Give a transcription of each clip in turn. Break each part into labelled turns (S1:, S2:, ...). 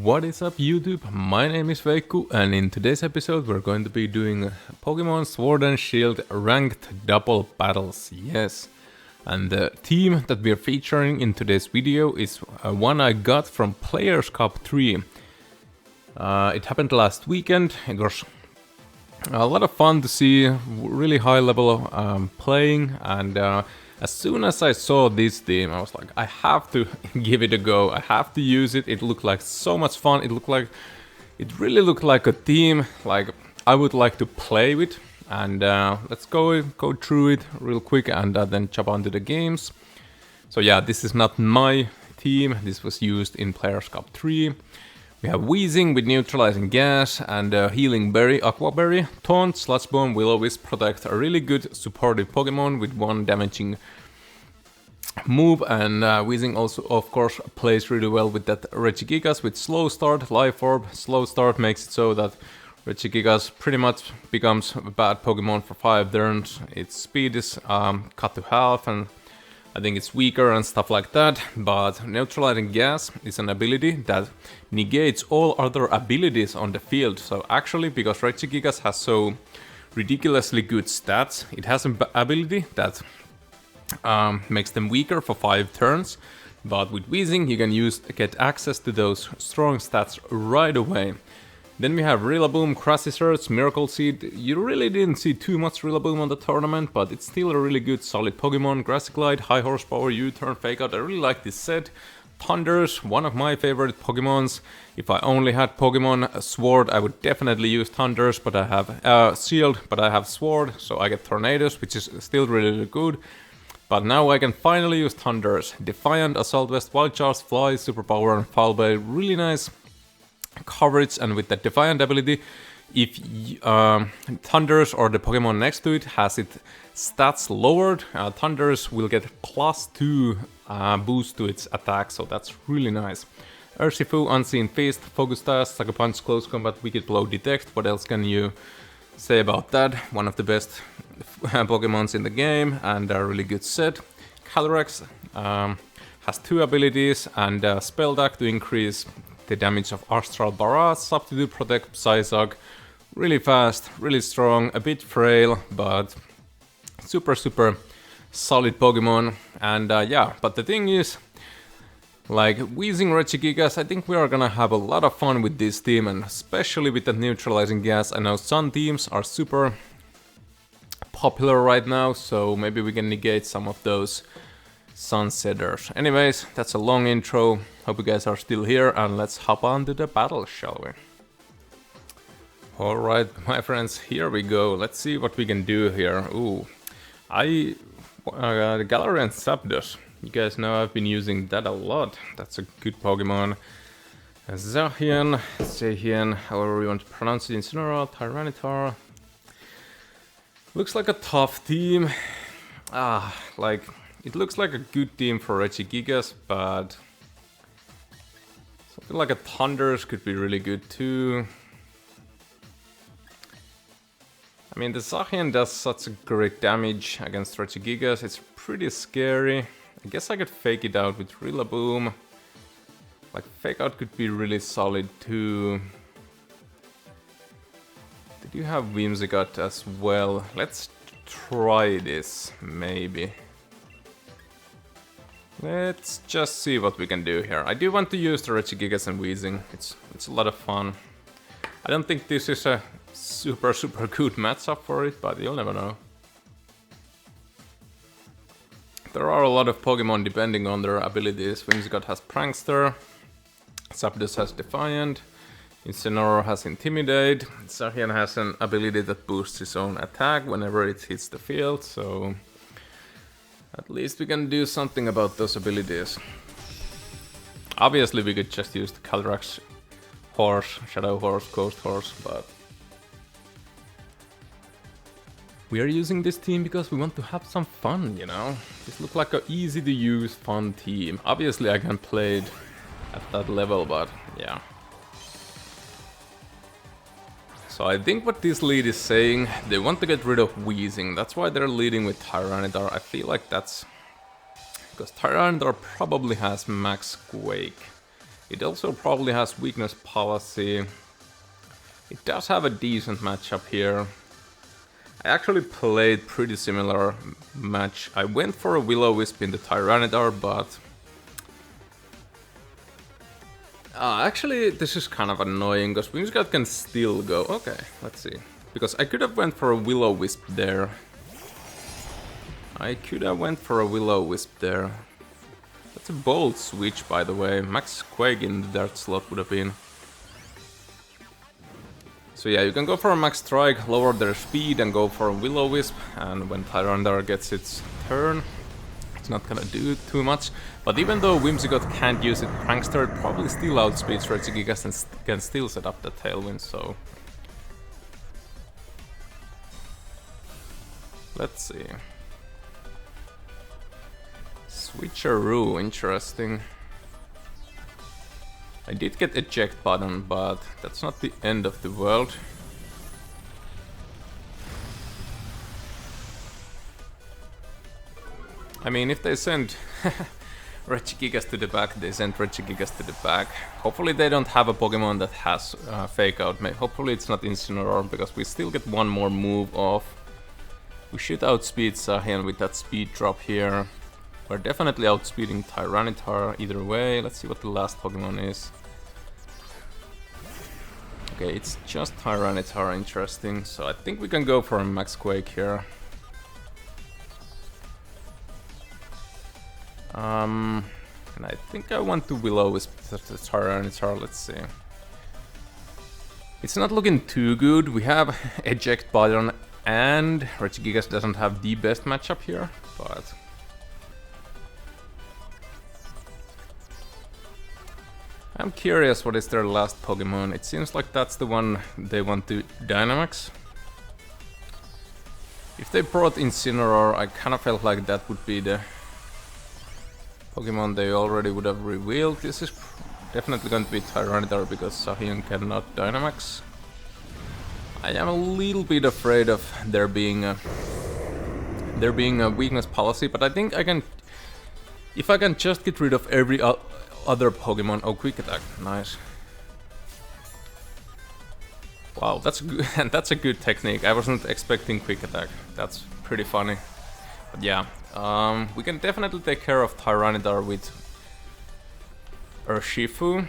S1: What is up YouTube? My name is Veikku and in today's episode we're going to be doing Pokemon Sword and Shield ranked double battles, yes. And the team that we're featuring in today's video is one I got from Players Cup 3. It happened last weekend. It was a lot of fun to see, really high level playing, and as soon as I saw this team, I was like, I have to give it a go. I have to use it. It looked like so much fun. It really looked like a team like I would like to play with. And let's go through it real quick and then jump onto the games. So yeah, this is not my team. This was used in Players Cup 3. We have Wheezing with Neutralizing Gas and Healing Berry, Aqua Berry. Taunt, Sludge Bomb, Will-O-Wisp Protect, a really good supportive Pokemon with one damaging move, and Wheezing also of course plays really well with that Regigigas with Slow Start, Life Orb. Slow Start makes it so that Regigigas pretty much becomes a bad Pokemon for 5 turns. Its speed is cut to half and I think it's weaker and stuff like that, but Neutralizing Gas is an ability that negates all other abilities on the field. So actually, because Regigigas has so ridiculously good stats, it has an ability that makes them weaker for 5 turns, but with Wheezing you can get access to those strong stats right away. Then we have Rillaboom, Crusty Surge, Miracle Seed. You really didn't see too much Rillaboom on the tournament, but it's still a really good solid Pokemon. Grassy Glide, High Horsepower, U-Turn, Fake Out. I really like this set. Thunders, one of my favorite Pokemons. If I only had Pokemon Sword, I would definitely use Thunders, but I have Shield, but I have Sword, so I get Tornadoes, which is still really good. But now I can finally use Thunders. Defiant, Assault Vest, Wild Charge, Fly, Superpower, and Foul Blade. Really nice coverage, and with that Defiant ability, if Thunders or the Pokemon next to it has its stats lowered, Thunders will get +2 boost to its attack, so that's really nice. Urshifu, Unseen Fist, Focus Dash, Sucker Punch, Close Combat, Wicked Blow, Detect. What else can you say about that? One of the best Pokemons in the game and a really good set. Calyrex has 2 abilities and Spell Deck to increase the damage of Astral Barrage, Substitute, Protect, Psyzog. Really fast, really strong, a bit frail, but super solid Pokemon. And yeah, but the thing is, like Wheezing, Regigigas, I think we are gonna have a lot of fun with this team, and especially with the Neutralizing Gas. I know Sun teams are super popular right now, so maybe we can negate some of those Sunsetters. Anyways, that's a long intro. Hope you guys are still here, and let's hop on to the battle, shall we? Alright, my friends, here we go. Let's see what we can do here. Ooh, the Galarian Zapdos. You guys know I've been using that a lot. That's a good Pokemon. Zacian, however you want to pronounce it, Incineroar, Tyranitar. Looks like a tough team. It looks like a good team for Regigigas, but something like a Thunders could be really good too. I mean, the Zacian does such a great damage against Regigigas, it's pretty scary. I guess I could fake it out with Rillaboom. Like, Fake Out could be really solid too. They do have Whimsicott as well. Let's try this, maybe. Let's just see what we can do here. I do want to use the Regigigas and Wheezing. It's a lot of fun. I don't think this is a super good matchup for it, but you'll never know. There are a lot of Pokemon depending on their abilities. Whimsicott has Prankster, Zapdos has Defiant, Incineroar has Intimidate, Zacian has an ability that boosts his own attack whenever it hits the field, so at least we can do something about those abilities. Obviously we could just use the Calyrex Horse, Shadow Horse, Ghost Horse, but we are using this team because we want to have some fun, you know? This looks like an easy to use, fun team. Obviously I can play it at that level, but yeah. So I think what this lead is saying, they want to get rid of Wheezing. That's why they're leading with Tyranitar. I feel like that's because Tyranitar probably has max Quake. It also probably has weakness policy. It does have a decent matchup here. I actually played pretty similar match. I went for a Will-O-Wisp in the Tyranitar, but... actually, this is kind of annoying, because Whimsicott can still go... Okay, let's see. Because I could have went for a Will-O-Wisp there. That's a bold switch, by the way. Max Quake in the Dart slot would have been... So yeah, you can go for a Max Strike, lower their speed, and go for a Will-O-Wisp, and when Tyranitar gets its turn, it's not gonna do too much. But even though Whimsicott can't use it, Prankster probably still outspeeds Regigigas and can still set up the Tailwind, so... Let's see. Switcheroo, interesting. I did get eject button, but that's not the end of the world. I mean, if they send Regigigas to the back, they send Regigigas to the back. Hopefully they don't have a Pokemon that has Fake Out. Hopefully it's not Incineroar, because we still get one more move off. We should outspeed Sahian with that speed drop here. We're definitely outspeeding Tyranitar either way. Let's see what the last Pokemon is. Okay, it's just Tyranitar, interesting. So I think we can go for a Max Quake here. And I think I want to Will-O-Wisp the Tyranitar, let's see. It's not looking too good. We have eject button and Regigigas doesn't have the best matchup here, but... I'm curious what is their last Pokemon. It seems like that's the one they want to Dynamax. If they brought Incineroar, I kind of felt like that would be the Pokemon they already would have revealed. This is definitely going to be Tyranitar because Sahian cannot Dynamax. I am a little bit afraid of there being a weakness policy, but I think I can... If I can just get rid of every other Pokemon... Oh, Quick Attack, nice. Wow, that's good. That's a good technique. I wasn't expecting Quick Attack. That's pretty funny. But yeah, we can definitely take care of Tyranitar with Urshifu.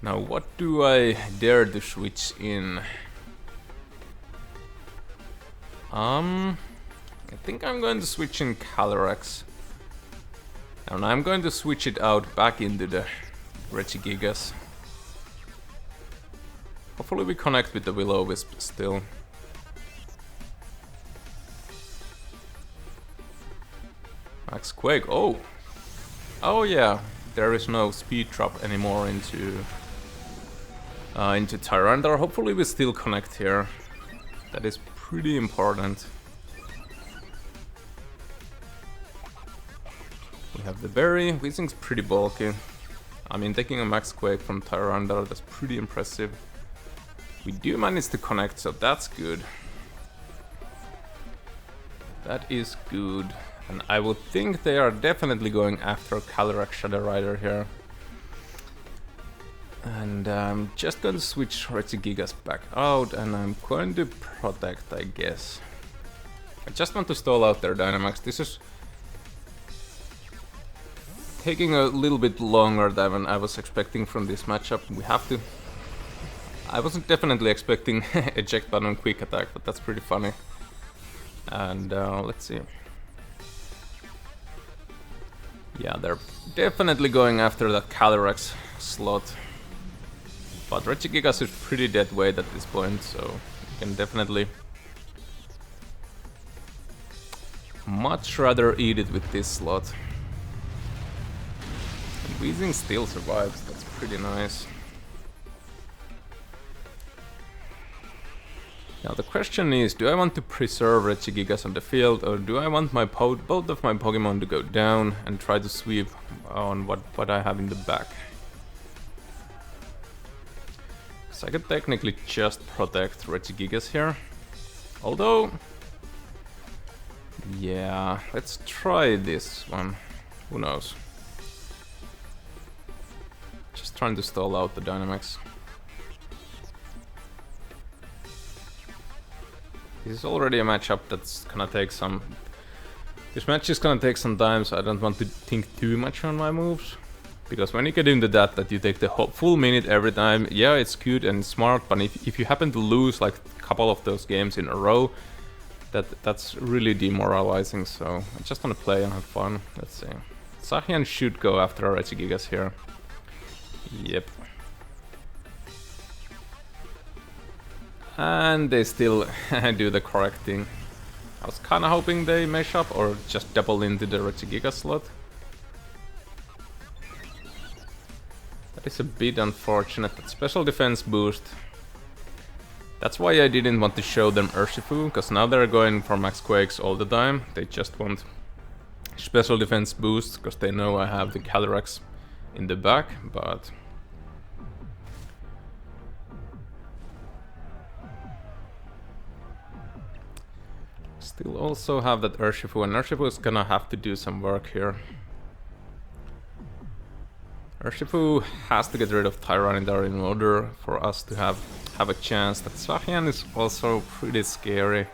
S1: Now, what do I dare to switch in? I think I'm going to switch in Calyrex. And I'm going to switch it out back into the Regigigas. Hopefully we connect with the Will-O-Wisp still. Max Quake, oh! Oh yeah, there is no speed drop anymore into Tyranitar. Hopefully we still connect here. That is pretty important. We have the berry. Weezing's pretty bulky. I mean, taking a Max Quake from Tyranitar, that's pretty impressive. We do manage to connect, so that's good. That is good. And I would think they are definitely going after Calyrex Shadow Rider here. And I'm just going to switch Regigigas back out, and I'm going to protect, I guess. I just want to stall out their Dynamax. This is taking a little bit longer than I was expecting from this matchup. We have to... I wasn't definitely expecting eject button Quick Attack, but that's pretty funny. And let's see. Yeah, they're definitely going after that Calyrex slot. But Regigigas is pretty dead weight at this point, so you can definitely much rather eat it with this slot. And Weezing still survives, that's pretty nice. Now the question is, do I want to preserve Regigigas on the field, or do I want my both of my Pokemon to go down and try to sweep on what I have in the back? So I could technically just protect Regigigas here. Although... yeah, let's try this one. Who knows? Just trying to stall out the dynamics. This is already a matchup that's gonna take some... This match is gonna take some time, so I don't want to think too much on my moves. Because when you get into that you take the full minute every time, yeah, it's good and smart, but if you happen to lose like a couple of those games in a row, that's really demoralizing, so I just want to play and have fun. Let's see. Zacian should go after our Regigigas here. Yep. And they still do the correct thing. I was kinda hoping they mesh up or just double into the Regigigas slot. That is a bit unfortunate. That special defense boost. That's why I didn't want to show them Urshifu, because now they're going for max quakes all the time. They just want special defense boost, because they know I have the Calyrex in the back, but... Still also have that Urshifu, and Urshifu is gonna have to do some work here. Urshifu has to get rid of Tyranitar in order for us to have a chance. That Zacian is also pretty scary.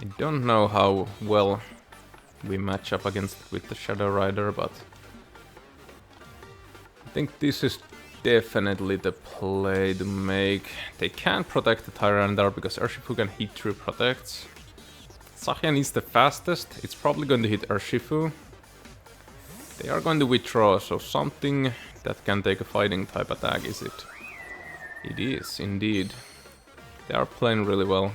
S1: I don't know how well we match up against with the Shadow Rider, but I think this is definitely the play to make. They can't protect the Tyranitar because Urshifu can hit through protects. Zacian is the fastest. It's probably going to hit Urshifu. They are going to withdraw, so something that can take a fighting type attack, is it? It is, indeed. They are playing really well.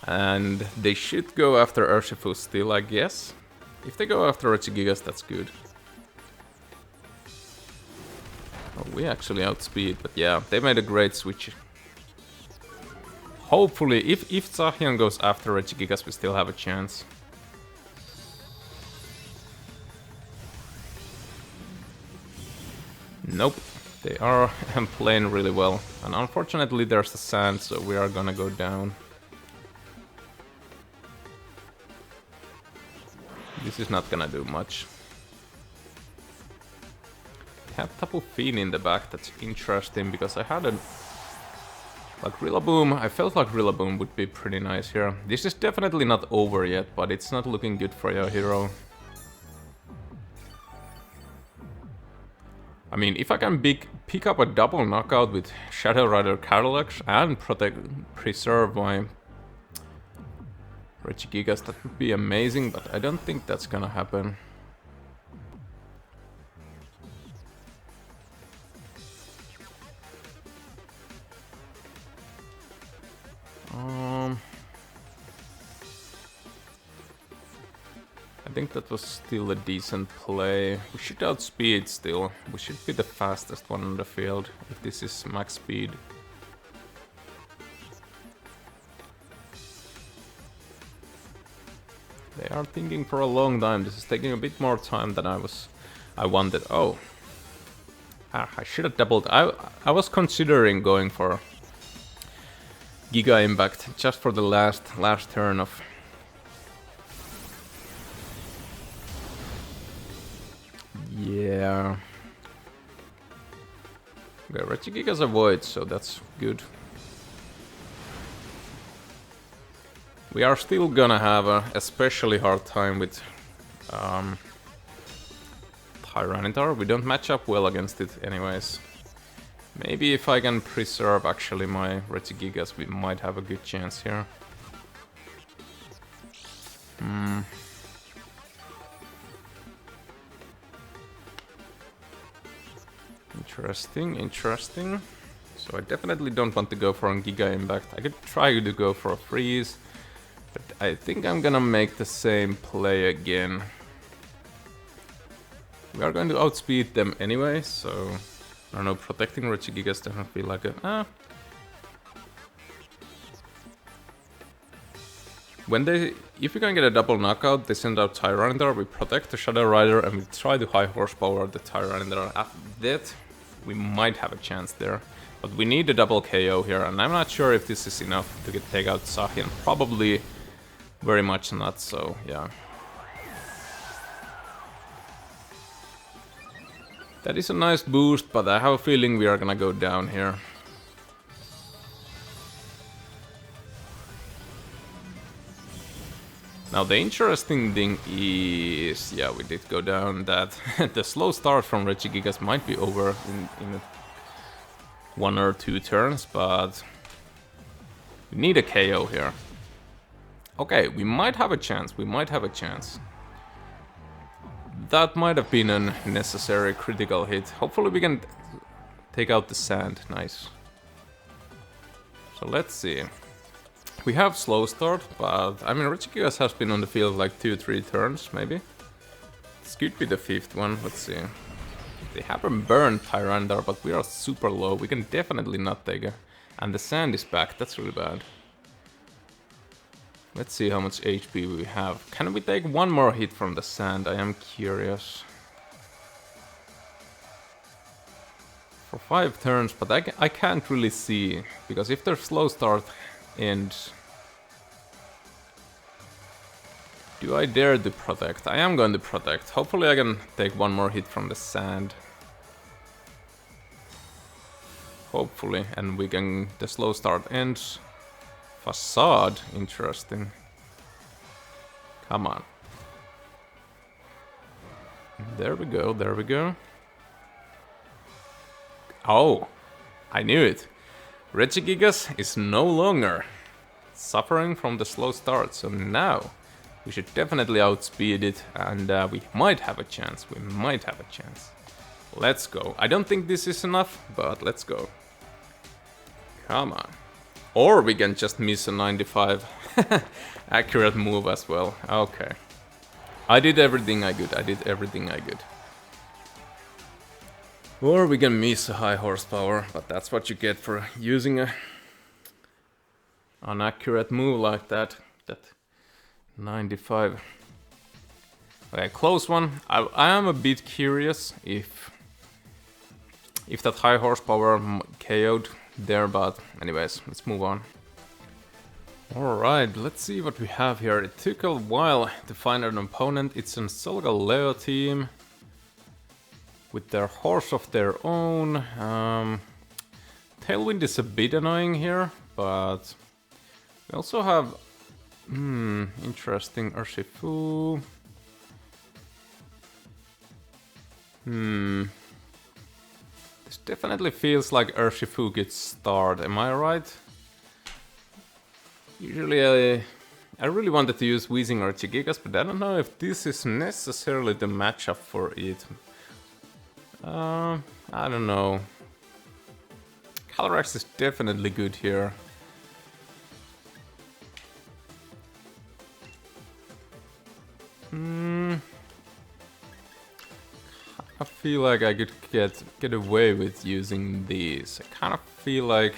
S1: And they should go after Urshifu still, I guess. If they go after Regigigas, that's good. Oh, we actually outspeed, but yeah, they made a great switch. Hopefully, if Zacian goes after Regigigas, we still have a chance. Nope, they are playing really well. And unfortunately there's the sand, so we are gonna go down. This is not gonna do much. I have Tapu Fini in the back, that's interesting, because I had a... Like Rillaboom, I felt like Rillaboom would be pretty nice here. This is definitely not over yet, but it's not looking good for your hero. I mean, if I can pick up a double knockout with Shadow Rider Calyrex and preserve my Regigigas, that would be amazing, but I don't think that's gonna happen. I think that was still a decent play. We should outspeed still. We should be the fastest one on the field if this is max speed. They are thinking for a long time. This is taking a bit more time than I wanted. Oh. I should have doubled. I was considering going for Giga Impact just for the last turn of... Yeah. Okay, Regigigas avoid, so that's good. We are still gonna have a especially hard time with Tyranitar. We don't match up well against it anyways. Maybe if I can preserve actually my Regigigas, we might have a good chance here. Interesting, interesting. So I definitely don't want to go for a Giga Impact. I could try to go for a freeze, but I think I'm gonna make the same play again. We are going to outspeed them anyway, so I don't know, protecting Regigigas doesn't feel like a... If we can get a double knockout, they send out Tyranitar, we protect the Shadow Rider, and we try to high horsepower the Tyranitar. After that, we might have a chance there. But we need a double KO here, and I'm not sure if this is enough to take out Zacian. Probably very much not, so yeah. That is a nice boost, but I have a feeling we are gonna go down here. Now the interesting thing is, yeah, we did go down, that the slow start from Regigigas might be over in 1 or 2 turns, but we need a KO here. Okay, we might have a chance, we might have a chance. That might have been a necessary critical hit. Hopefully we can take out the sand, nice. So let's see. We have slow start, but I mean Regigigas has been on the field like 2-3 turns, maybe. This could be the 5th one, let's see. They haven't burned Tyrandar, but we are super low. We can definitely not take a... And the sand is back, that's really bad. Let's see how much HP we have. Can we take 1 more hit from the sand? I am curious. For 5 turns, but I can't really see. Because if their slow start ends... Do I dare to protect? I am going to protect. Hopefully I can take 1 more hit from the sand. Hopefully, and we can... The slow start ends. Facade, interesting. Come on. There we go, there we go. Oh, I knew it. Regigigas is no longer suffering from the slow start, so now we should definitely outspeed it, and we might have a chance, we might have a chance. Let's go. I don't think this is enough, but let's go. Come on. Or we can just miss a 95 accurate move as well. Okay. I did everything I could. I did everything I could. Or we can miss a high horsepower, but that's what you get for using a inaccurate move like that. That 95. Okay, close one. I am a bit curious if that high horsepower KO'd there, but anyways, let's move on. Alright, let's see what we have here. It took a while to find an opponent. It's an Solgaleo team with their horse of their own. Tailwind is a bit annoying here, but we also have interesting Urshifu. This definitely feels like Urshifu gets starred, am I right? Usually I really wanted to use Weezing or Regigigas, but I don't know if this is necessarily the matchup for it. I don't know. Calyrex is definitely good here. I feel like I could get away with using these. I kind of feel like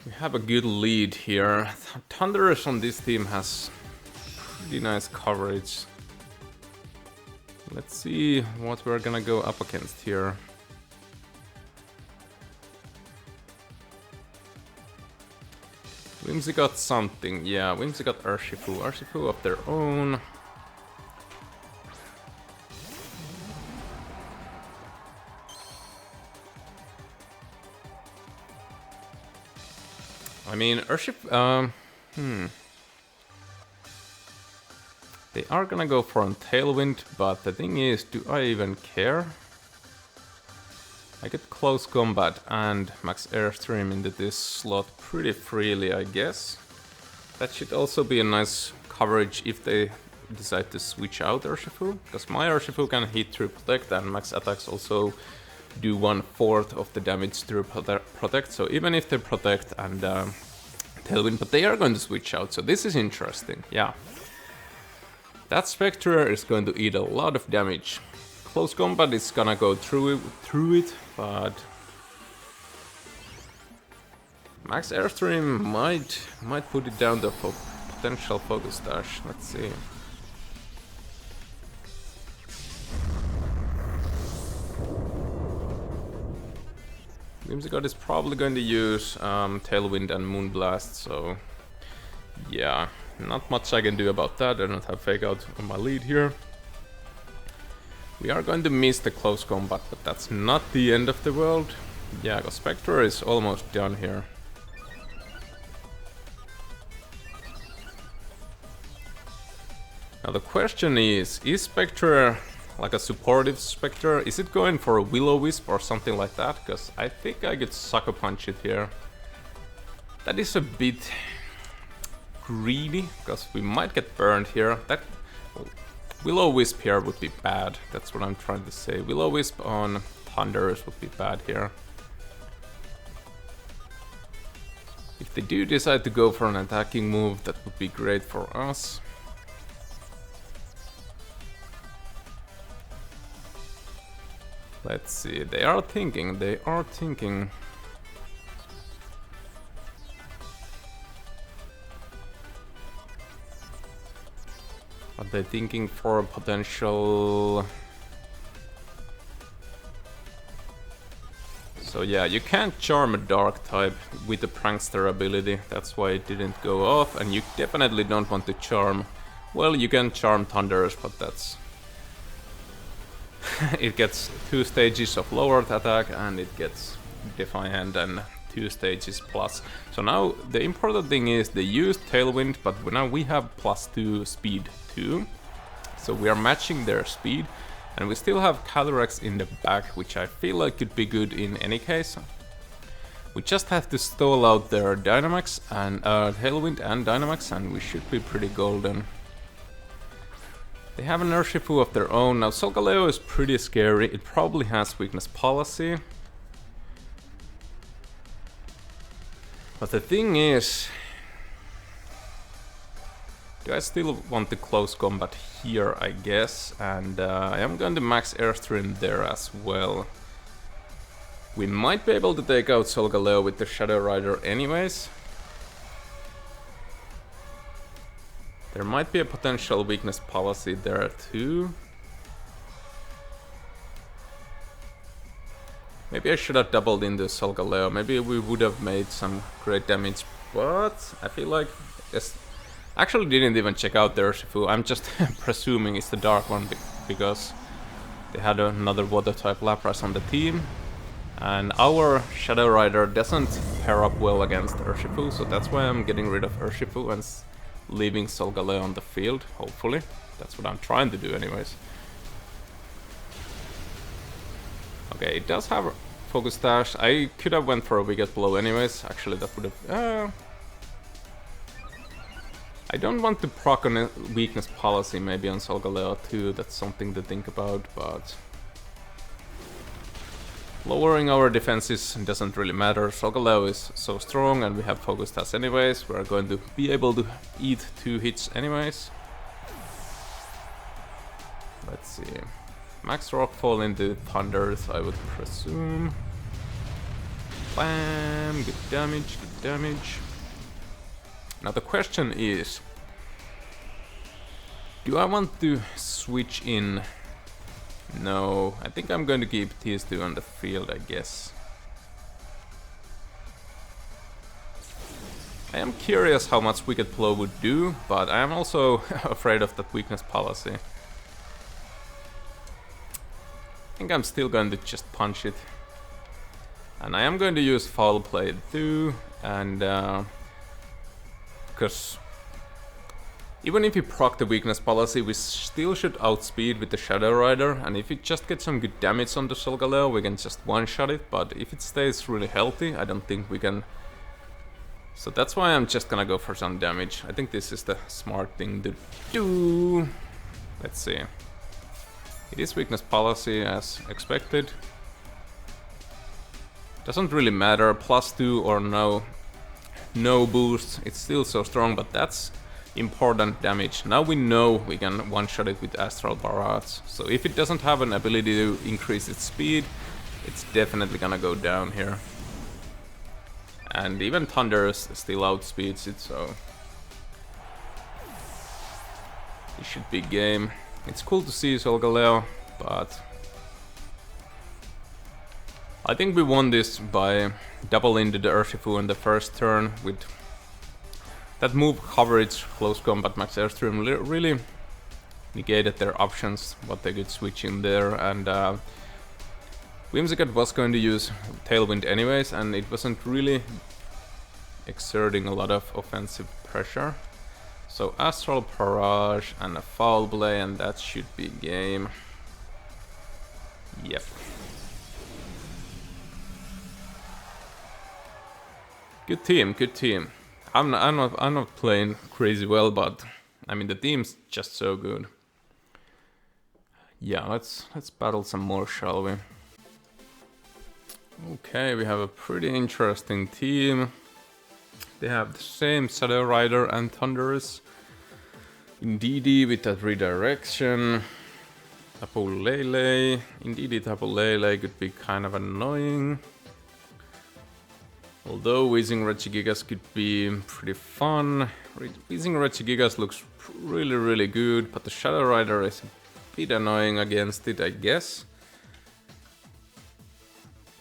S1: we have a good lead here. Thunderous on this team has pretty nice coverage. Let's see what we're gonna go up against here. Whimsy got something, yeah, Whimsy got Urshifu. Urshifu of their own. I mean, Urshifu, they are gonna go for a Tailwind, but the thing is, do I even care? I get close combat and max airstream into this slot pretty freely, I guess. That should also be a nice coverage if they decide to switch out Urshifu, because my Urshifu can hit through protect and max attacks also do 1/4 of the damage through protect, so even if they protect and Tailwind, but they are going to switch out, so this is interesting, yeah. That Spectre is going to eat a lot of damage. Close combat is gonna go through it, but max airstream might put it down the potential focus dash. Let's see. Whimsicott is probably going to use Tailwind and Moonblast, so yeah, not much I can do about that. I don't have Fake Out on my lead here. We are going to miss the close combat, but that's not the end of the world. Yeah, because Spectre is almost done here. Now the question is Spectre like a supportive Spectre? Is it going for a Will-O-Wisp or something like that? Because I think I could Sucker Punch it here. That is a bit greedy, because we might get burned here. That Will-O-Wisp here would be bad, that's what I'm trying to say. Will-O-Wisp on Thunders would be bad here. If they do decide to go for an attacking move, that would be great for us. Let's see, they are thinking. Are they thinking for a potential... So yeah, you can't charm a dark type with the prankster ability, that's why it didn't go off, and you definitely don't want to charm... Well, you can charm Thunders, but that's... It gets 2 stages of lowered attack and it gets Defiant and 2 stages plus. So now the important thing is they used Tailwind, but now we have +2 speed too. So we are matching their speed, and we still have Calyrex in the back, which I feel like could be good in any case. We just have to stall out their Dynamax and Tailwind and Dynamax, and we should be pretty golden. They have an Urshifu of their own. Now Solgaleo is pretty scary, it probably has weakness policy. But the thing is... Do I still want the close combat here, I guess? And I am going to max Airstream there as well. We might be able to take out Solgaleo with the Shadow Rider anyways. There might be a potential weakness policy there too. Maybe I should have doubled into Solgaleo. Maybe we would have made some great damage, but I feel like... Actually didn't even check out the Urshifu. I'm just presuming it's the dark one because they had another water type Lapras on the team. And our Shadow Rider doesn't pair up well against Urshifu, so that's why I'm getting rid of Urshifu and leaving Solgaleo on the field, hopefully. That's what I'm trying to do anyways. Okay, it does have Focus Dash. I could have went for a Wicked Blow anyways. Actually, that would have... I don't want to proc on a weakness policy maybe on Solgaleo too. That's something to think about, but... Lowering our defenses doesn't really matter. Solgaleo is so strong and we have Focus Dash anyways. We're going to be able to eat 2 hits anyways. Let's see. Max Rockfall into Thunders, I would presume. Bam! Good damage, good damage. Now the question is... Do I want to switch in? No, I think I'm going to keep these 2 on the field, I guess. I am curious how much Wicked Blow would do, but I am also afraid of that weakness policy. I think I'm still going to just punch it. And I am going to use Foul Play too, and because even if we proc the weakness policy, we still should outspeed with the Shadow Rider, and if we just get some good damage on the Solgaleo, we can just one-shot it, but if it stays really healthy, I don't think we can. So that's why I'm just gonna go for some damage. I think this is the smart thing to do. Let's see. It is weakness policy as expected. Doesn't really matter, +2 or no boost, it's still so strong, but that's important damage. Now we know we can one-shot it with Astral Barrage, so if it doesn't have an ability to increase its speed, it's definitely gonna go down here. And even Thunders still outspeeds it, so... It should be game. It's cool to see Solgaleo, but... I think we won this by double into the Urshifu in the first turn with that move coverage, close combat, max airstream, really negated their options, what they could switch in there, and Whimsicott was going to use Tailwind anyways, and it wasn't really exerting a lot of offensive pressure. So Astral Barrage and a Foul Play, and that should be game. Yep. Good team, good team. I'm not playing crazy well, but I mean the team's just so good. Yeah, let's battle some more, shall we? Okay, we have a pretty interesting team. They have the same Shadow Rider and Thunderous. Indeedee with that redirection. Tapu Lele. Indeedee Tapu Lele could be kind of annoying. Although Weezing Regigigas could be pretty fun. Weezing Regigigas looks really good, but the Shadow Rider is a bit annoying against it, I guess.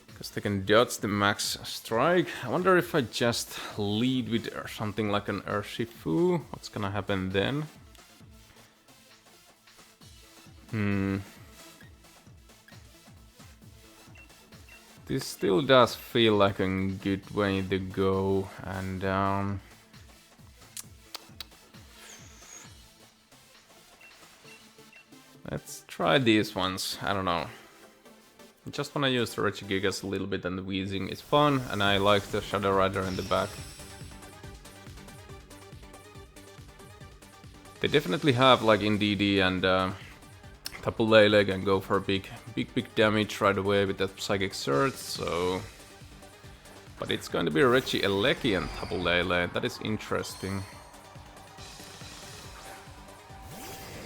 S1: Because they can dodge the max strike. I wonder if I just lead with something like an Urshifu. What's gonna happen then? This still does feel like a good way to go, and let's try these ones. I don't know. I just wanna use the Regigigas a little bit, and the Weezing is fun, and I like the Shadow Rider in the back. They definitely have like Indeedee and Tapu Lele can go for big damage right away with that Psychic Surge, so... But it's going to be Regieleki and Tapu Lele, that is interesting.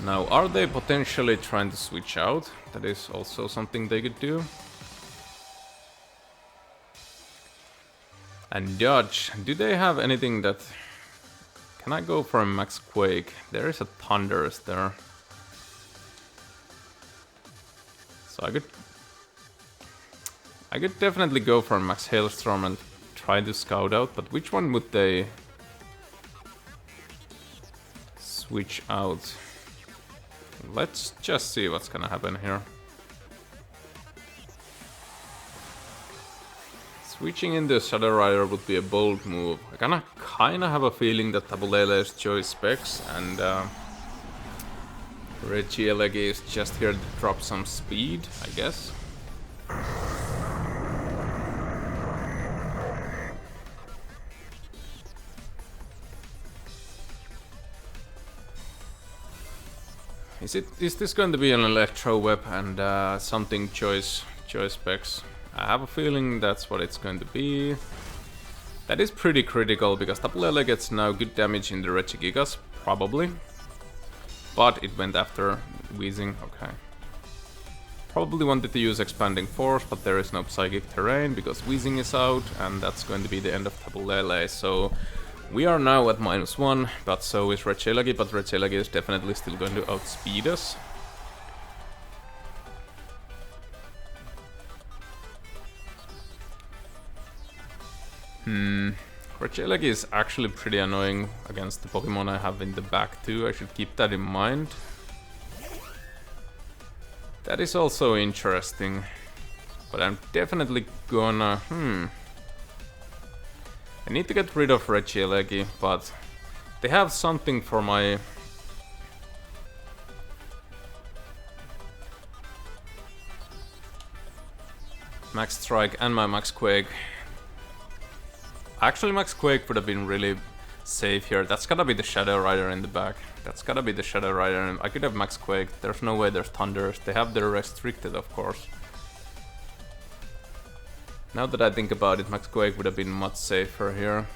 S1: Now, are they potentially trying to switch out? That is also something they could do. And Dodge, do they have anything that... Can I go for a Max Quake? There is a Thunderous there. So I could definitely go for a Max Hailstorm and try to scout out, but which one would they switch out? Let's just see what's gonna happen here. Switching into Shadow Rider would be a bold move. I kinda have a feeling that Tapu Lele's choice specs, and Regieleki is just here to drop some speed, I guess. Is this going to be an Electro Web and something choice specs? I have a feeling that's what it's going to be. That is pretty critical, because Tapu Lele gets now good damage in the Regigigas, probably. But it went after Weezing, okay. Probably wanted to use Expanding Force, but there is no Psychic Terrain because Weezing is out, and that's going to be the end of Tapu Lele. So we are now at -1, but so is Regieleki, but Regieleki is definitely still going to outspeed us. Regieleki is actually pretty annoying against the Pokemon I have in the back too, I should keep that in mind. That is also interesting, but I'm definitely gonna... I need to get rid of Regieleki, but they have something for my... Max Strike and my Max Quake. Actually, Max Quake would have been really safe here. That's gotta be the Shadow Rider in the back. That's gotta be the Shadow Rider, and I could have Max Quake. There's no way there's Thunderous. They have their restricted, of course. Now that I think about it, Max Quake would have been much safer here.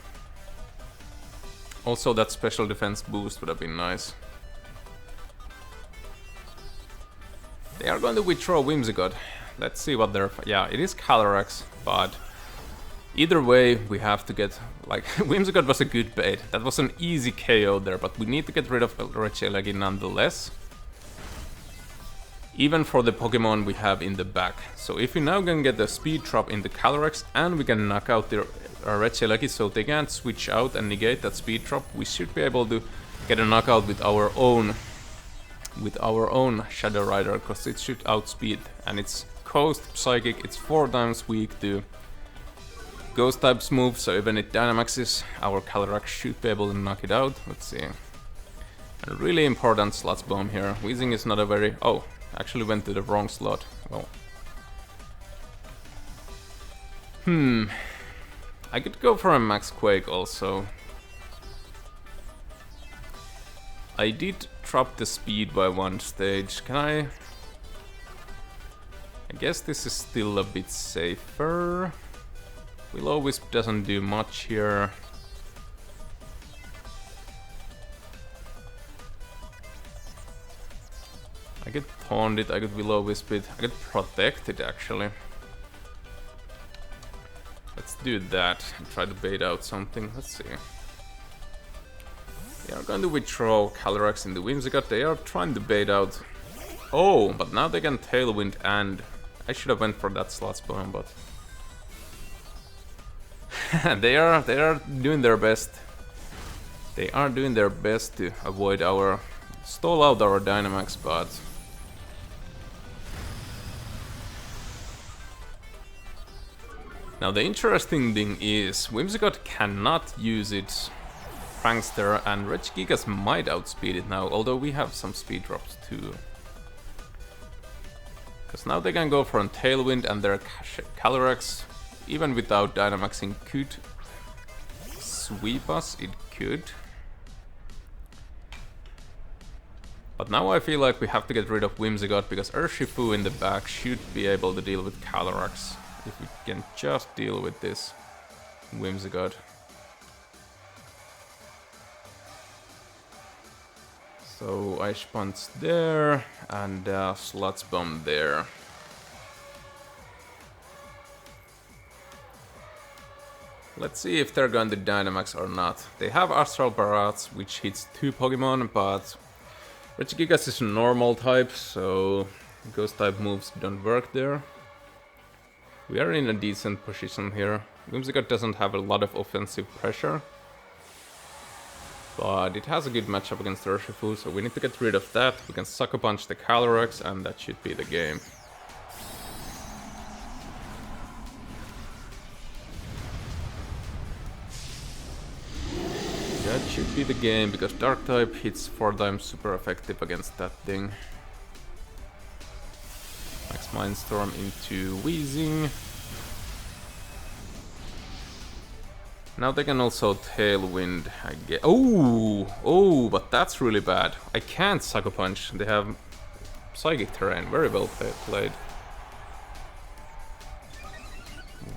S1: Also, that special defense boost would have been nice. They are going to withdraw Whimsicott. Let's see what they're... Yeah, it is Calyrex, but... Either way, we have to get, like, Whimsicott was a good bait. That was an easy KO there, but we need to get rid of Regieleki nonetheless. Even for the Pokemon we have in the back. So if we now can get the speed drop in the Calyrex and we can knock out the Regieleki so they can't switch out and negate that speed drop, we should be able to get a knockout with our own with our own Shadow Rider, because it should outspeed, and it's Coast Psychic, it's 4 times weak to Ghost types move, so even if Dynamaxes, our Calyrex should be able to knock it out. Let's see. A really important slots bomb here. Weezing is not a very... Oh, actually went to the wrong slot. Well. I could go for a Max Quake also. I did drop the speed by 1 stage. Can I... I guess this is still a bit safer. Will-O-Wisp doesn't do much here. I could taunt it, I could Will-O-Wisp it, I could protect it actually. Let's do that and try to bait out something. Let's see. They are going to withdraw Calyrex in the Whimsicott. They are trying to bait out... Oh, but now they can Tailwind, and... I should have went for that Slots Bomb, but... they are doing their best. They are doing their best to avoid our... stall out our Dynamax, but... Now the interesting thing is, Whimsicott cannot use its Prankster, and Regigigas might outspeed it now, although we have some speed drops too. Because now they can go for a Tailwind, and their Calyrex, even without Dynamaxing, could sweep us. It could. But now I feel like we have to get rid of Whimsicott, because Urshifu in the back should be able to deal with Calyrex. If we can just deal with this Whimsicott. So Ice Punch there, and Slots Bomb there. Let's see if they're going to Dynamax or not. They have Astral Barrage, which hits 2 Pokemon, but Regigigas is a normal type, so Ghost type moves don't work there. We are in a decent position here. Whimsicott doesn't have a lot of offensive pressure, but it has a good matchup against Urshifu, so we need to get rid of that. We can Sucker Punch the Calyrex, and that should be the game. That should be the game, because Dark type hits 4 times super effective against that thing. Max Mindstorm into Weezing. Now they can also Tailwind, I guess. Oh, but that's really bad. I can't Sucker Punch. They have Psychic Terrain. Very well played.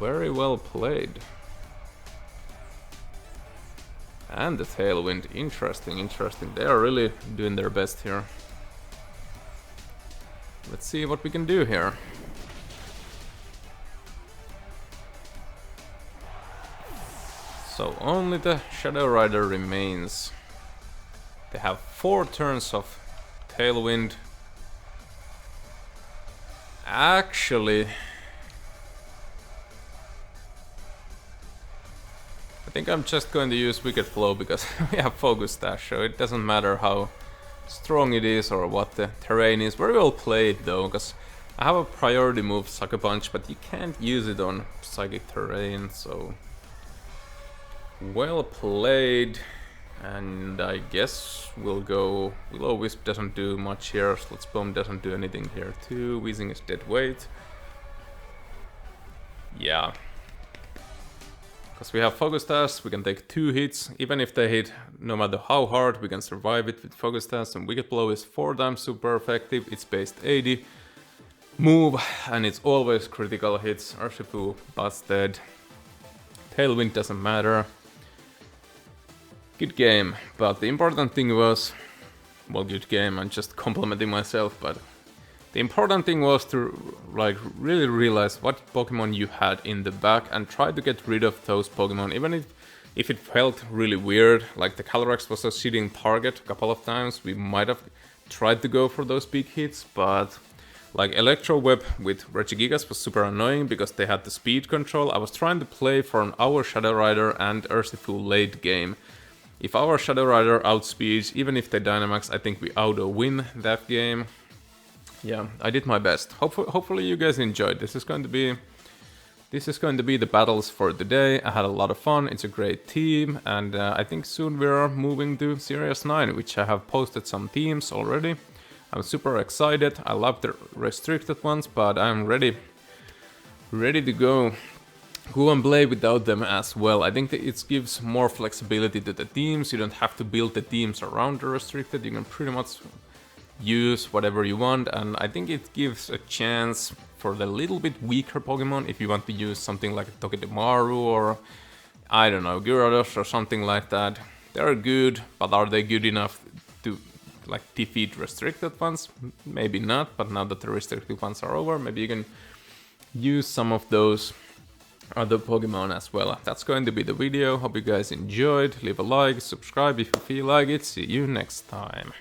S1: Very well played. And the Tailwind. Interesting, interesting. They are really doing their best here. Let's see what we can do here. So only the Shadow Rider remains. They have 4 turns of Tailwind. Actually, I think I'm just going to use Wicked Flow, because we have Focus Dash, so it doesn't matter how strong it is or what the terrain is. Very well played though, because I have a priority move, Sucker Punch, but you can't use it on Psychic Terrain, so... Well played. And I guess we'll go... Will-O-Wisp doesn't do much here, Slots Bomb doesn't do anything here too, Weezing is dead weight. Yeah. Because we have Focus Dash, we can take 2 hits. Even if they hit no matter how hard, we can survive it with Focus Dash. And Wicked Blow is 4 times super effective, it's based 80 move, and it's always critical hits. Urshifu busted. Tailwind doesn't matter. Good game, but the important thing was... Well, good game, I'm just complimenting myself, but... The important thing was to really realize what Pokemon you had in the back and try to get rid of those Pokemon, even if it felt really weird. Like the Calyrex was a cheating target a couple of times. We might have tried to go for those big hits, but like Electro Web with Regigigas was super annoying because they had the speed control. I was trying to play for our Shadow Rider and Urshifu late game, If our Shadow Rider outspeeds, even if they Dynamax, I think we auto-win that game. Yeah, I did my best. Hopefully you guys enjoyed. This is going to be the battles for today. I had a lot of fun. It's a great team, and I think soon we are moving to Series 9, which I have posted some teams already. I'm super excited. I love the restricted ones, but I'm ready to go and play without them as well. I think that it gives more flexibility to the teams. You don't have to build the teams around the restricted. You can pretty much use whatever you want, and I think it gives a chance for the little bit weaker Pokemon if you want to use something like Togedemaru or I don't know, Gyarados or something like that. They're good, but are they good enough to like defeat restricted ones? Maybe not, but now that the restricted ones are over, maybe you can use some of those other Pokemon as well. That's going to be the video. Hope you guys enjoyed. Leave a like, subscribe if you feel like it. See you next time.